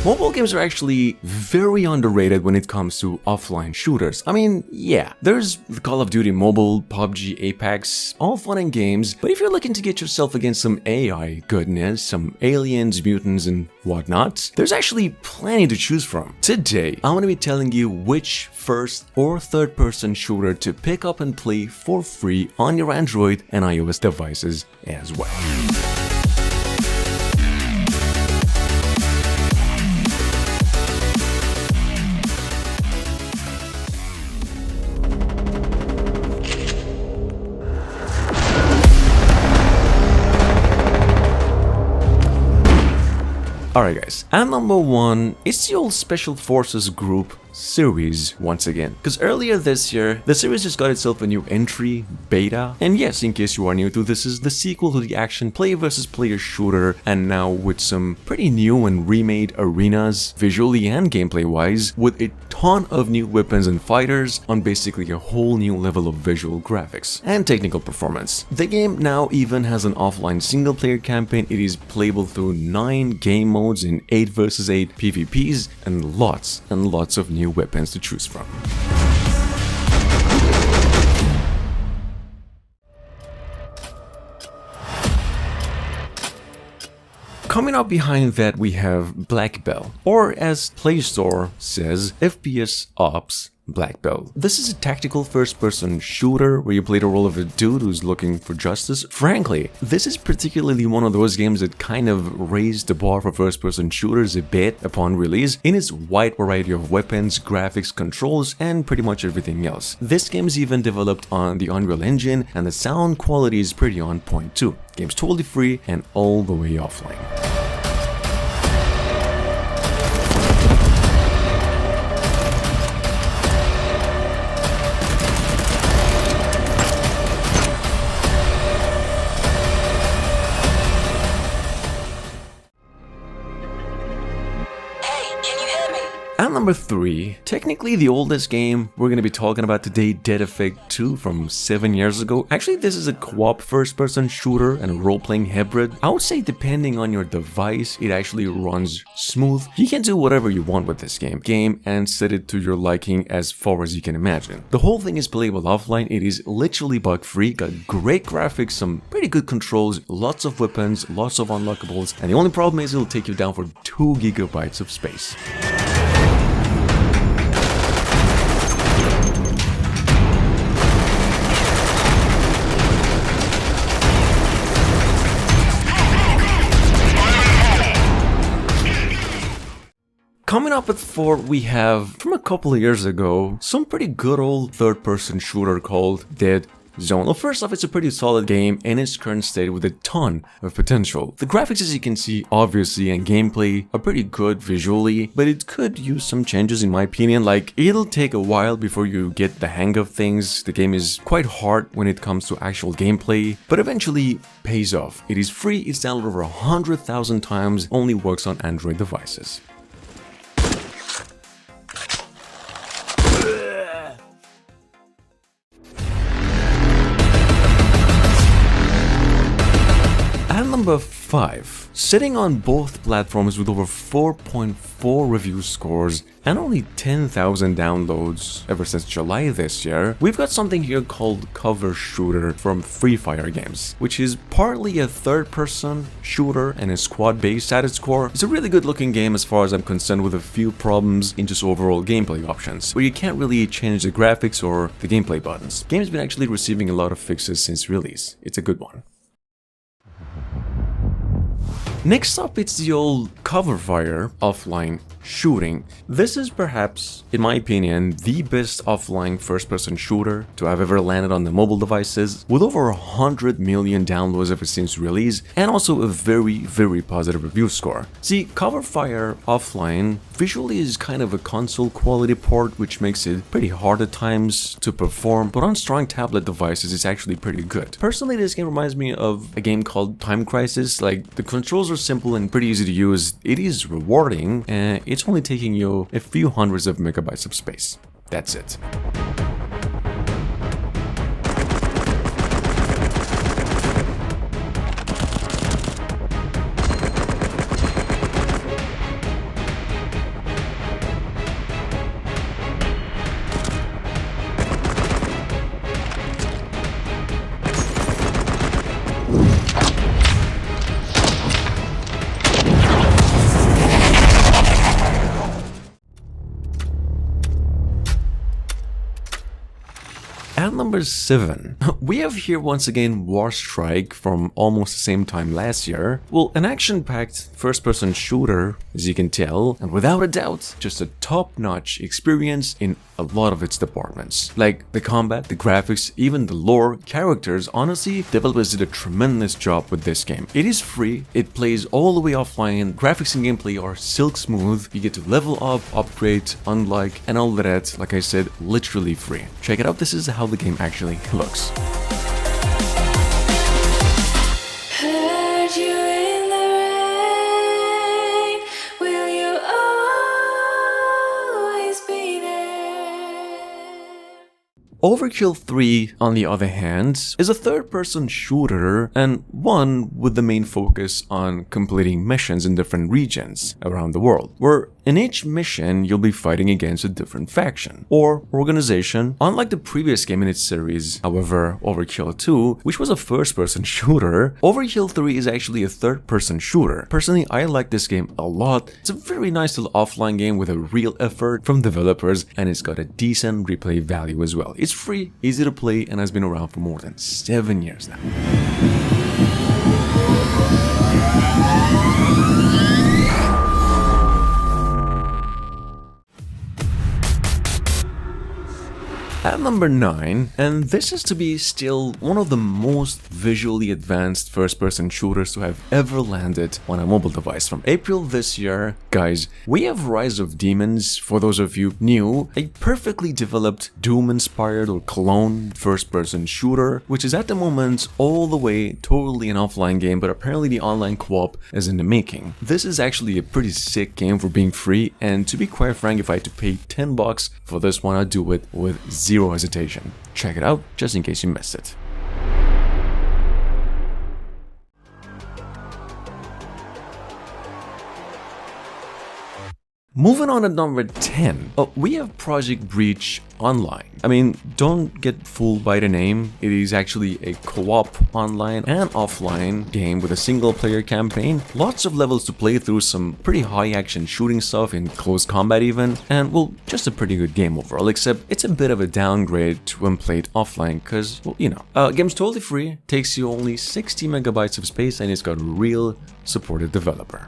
Mobile games are actually very underrated when it comes to offline shooters. I mean, yeah, there's Call of Duty Mobile, PUBG, Apex, all fun and games, but if you're looking to get yourself against some AI goodness, some aliens, mutants, and whatnot, there's actually plenty to choose from. Today, I'm going to be telling you which first or third person shooter to pick up and play for free on your Android and iOS devices as well. Alright guys, and number one, it's the old Special Forces Group series once again, because earlier this year the series just got itself a new entry, beta, and yes, in case you are new to this, is the sequel to the action player versus player shooter, and now with some pretty new and remade arenas visually and gameplay wise, with a ton of new weapons and fighters on basically a whole new level of visual graphics and technical performance. The game now even has an offline single player campaign. It is playable through 9 game modes in 8 versus 8 PvPs and lots of new weapons to choose from. Coming up behind that, we have BlackBell, or as Play Store says, FPS Ops BlackBell. This is a tactical first-person shooter where you play the role of a dude who's looking for justice. Frankly, this is particularly one of those games that kind of raised the bar for first-person shooters a bit upon release in its wide variety of weapons, graphics, controls, and pretty much everything else. This game is even developed on the Unreal Engine, and the sound quality is pretty on point too. Game's totally free and all the way offline. And number 3, technically the oldest game we're going to be talking about today, Dead Effect 2 from 7 years ago. Actually, this is a co-op first-person shooter and a role-playing hybrid. I would say depending on your device, it actually runs smooth. You can do whatever you want with this game and set it to your liking as far as you can imagine. The whole thing is playable offline. It is literally bug-free, got great graphics, some pretty good controls, lots of weapons, lots of unlockables, and the only problem is it'll take you down for 2 gigabytes of space. Coming up at 4, we have, from a couple of years ago, some pretty good old third-person shooter called Dead Zone. Well, first off, it's a pretty solid game in its current state with a ton of potential. The graphics, as you can see, obviously, and gameplay are pretty good visually, but it could use some changes in my opinion. Like, it'll take a while before you get the hang of things. The game is quite hard when it comes to actual gameplay, but eventually pays off. It is free, it's downloaded over 100,000 times, only works on Android devices. Number 5, sitting on both platforms with over 4.4 review scores and only 10,000 downloads ever since July this year, we've got something here called Cover Shooter from Free Fire Games, which is partly a third-person shooter and a squad-based at its core. It's a really good-looking game as far as I'm concerned, with a few problems in just overall gameplay options, where you can't really change the graphics or the gameplay buttons. The game's been actually receiving a lot of fixes since release. It's a good one. Next up, it's the old Cover Fire offline shooting. This is perhaps, in my opinion, the best offline first-person shooter to have ever landed on the mobile devices, with over 100 million downloads ever since release, and also a very positive review score. See, Cover Fire offline visually is kind of a console quality port, which makes it pretty hard at times to perform, but on strong tablet devices it's actually pretty good. Personally, this game reminds me of a game called Time Crisis. Like, the controls are simple and pretty easy to use. It is rewarding, and it's only taking you a few hundreds of megabytes of space. That's it. At number 7, we have here once again Warstrike from almost the same time last year. Well, an action-packed first-person shooter, as you can tell, and without a doubt, just a top-notch experience in a lot of its departments. Like the combat, the graphics, even the lore, characters. Honestly, developers did a tremendous job with this game. It is free, it plays all the way offline, graphics and gameplay are silk smooth, you get to level up, upgrade, unlock, and all that, like I said, literally free. Check it out, this is how the game actually looks. Heard you in the rain. Will you always be there? Overkill 3, on the other hand, is a third-person shooter and one with the main focus on completing missions in different regions around the world, where in each mission you'll be fighting against a different faction or organization. Unlike the previous game in its series, however, Overkill 2, which was a first-person shooter, Overkill 3 is actually a third-person shooter. Personally, I like this game a lot. It's a very nice little offline game with a real effort from developers, and it's got a decent replay value as well. It's free, easy to play, and has been around for more than 7 years now. At number 9, and this is to be still one of the most visually advanced first-person shooters to have ever landed on a mobile device. From April this year, guys, we have Rise of Demons. For those of you new, a perfectly developed Doom-inspired or clone first-person shooter, which is at the moment all the way totally an offline game, but apparently the online co-op is in the making. This is actually a pretty sick game for being free, and to be quite frank, if I had to pay $10 for this one, I'd do it with zero hesitation. Check it out, just in case you missed it. Moving on at number 10, we have Project Breach Online. I mean, don't get fooled by the name. It is actually a co-op online and offline game with a single-player campaign, lots of levels to play through, some pretty high-action shooting stuff in close combat even, and well, just a pretty good game overall, except it's a bit of a downgrade to when played offline, because, well, you know, game's totally free, takes you only 60 megabytes of space, and it's got a real supportive developer.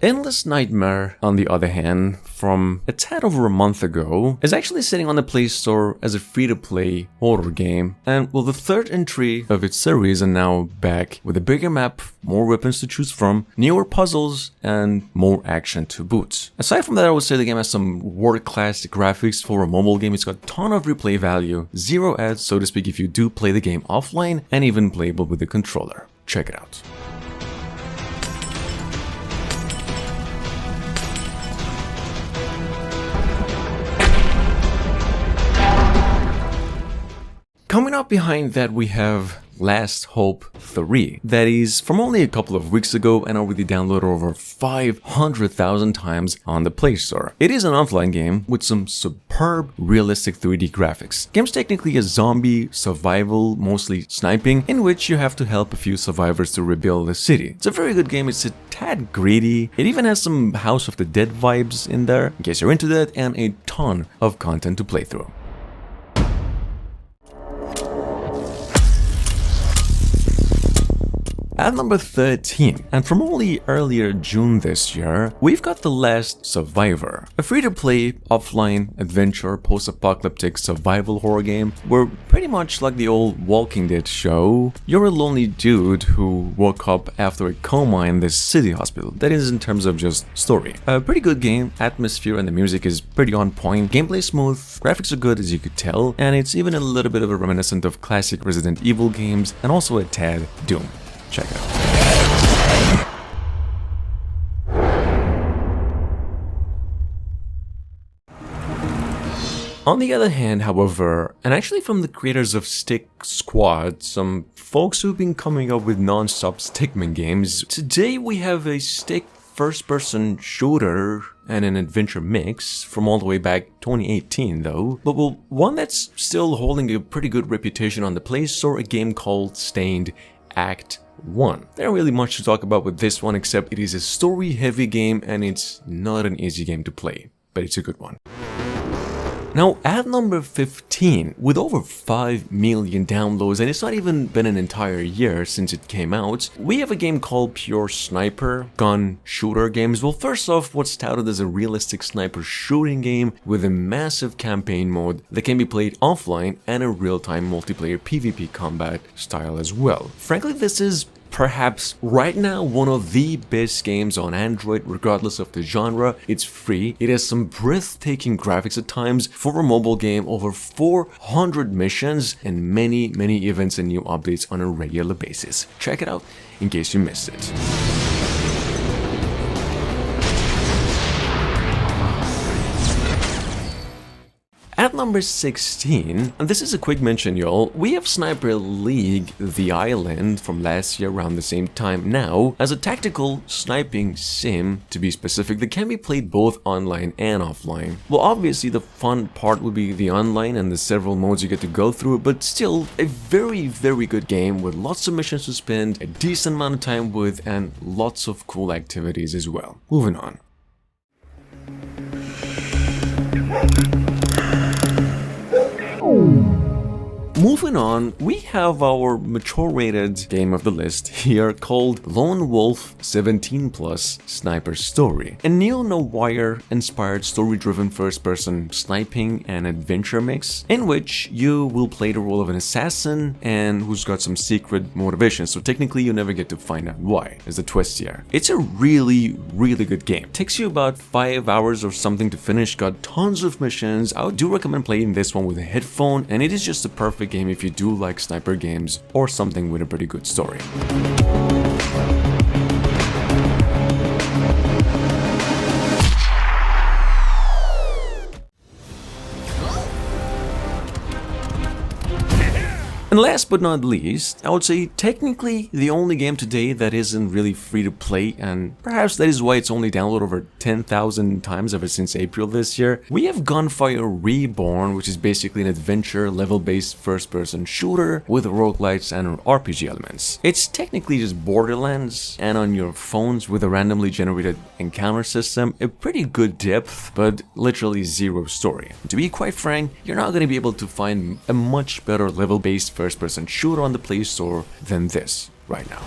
Endless Nightmare, on the other hand, from a tad over a month ago, is actually sitting on the Play Store as a free-to-play horror game, and well, the third entry of its series are now back with a bigger map, more weapons to choose from, newer puzzles, and more action to boot. Aside from that, I would say the game has some world-class graphics for a mobile game. It's got a ton of replay value, zero ads, so to speak, if you do play the game offline, and even playable with the controller. Check it out. Coming up behind that, we have Last Hope 3. That is from only a couple of weeks ago and already downloaded over 500,000 times on the Play Store. It is an offline game with some superb realistic 3D graphics. Game's technically a zombie survival, mostly sniping, in which you have to help a few survivors to rebuild the city. It's a very good game. It's a tad greedy. It even has some House of the Dead vibes in there, in case you're into that, and a ton of content to play through. At number 13, and from only earlier June this year, we've got The Last Survivor, a free-to-play, offline, adventure, post-apocalyptic survival horror game where, pretty much like the old Walking Dead show, you're a lonely dude who woke up after a coma in this city hospital. That is in terms of just story. A pretty good game, atmosphere and the music is pretty on point, gameplay smooth, graphics are good as you could tell, and it's even a little bit of a reminiscent of classic Resident Evil games and also a tad Doom. Check it out. On the other hand, however, and actually from the creators of Stick Squad, some folks who've been coming up with non-stop stickman games, today we have a stick first-person shooter and an adventure mix from all the way back 2018 though, but well, one that's still holding a pretty good reputation on the Play Store, a game called Stained Act 1. There ain't really much to talk about with this one except it is a story-heavy game and it's not an easy game to play, but it's a good one. Now, at number 15, with over 5 million downloads, and it's not even been an entire year since it came out, we have a game called Pure Sniper Gun Shooter Games. Well, first off, what's touted as a realistic sniper shooting game with a massive campaign mode that can be played offline and a real-time multiplayer PvP combat style as well. Frankly, this is perhaps right now one of the best games on Android regardless of the genre. It's free, it has some breathtaking graphics at times for a mobile game, over 400 missions and many events and new updates on a regular basis. Check it out in case you missed it. At number 16, and this is a quick mention y'all, we have Sniper League The Island from last year around the same time now, as a tactical sniping sim to be specific that can be played both online and offline. Well, obviously the fun part would be the online and the several modes you get to go through, but still a very good game with lots of missions to spend, a decent amount of time with, and lots of cool activities as well. Moving on. Moving on, we have our mature rated game of the list here called Lone Wolf 17+ Sniper Story, a neo-noir inspired story-driven first-person sniping and adventure mix in which you will play the role of an assassin and who's got some secret motivation, so technically you never get to find out why. There's a twist here. It's a really good game. Takes you about 5 hours or something to finish, got tons of missions. I do recommend playing this one with a headphone, and it is just a perfect game if you do like sniper games or something with a pretty good story. And last but not least, I would say technically the only game today that isn't really free to play, and perhaps that is why it's only downloaded over 10,000 times ever since April this year. We have Gunfire Reborn, which is basically an adventure level-based first-person shooter with roguelites and RPG elements. It's technically just Borderlands and on your phones with a randomly generated encounter system, a pretty good depth, but literally zero story. To be quite frank, you're not going to be able to find a much better level-based first-person shooter on the Play Store than this right now.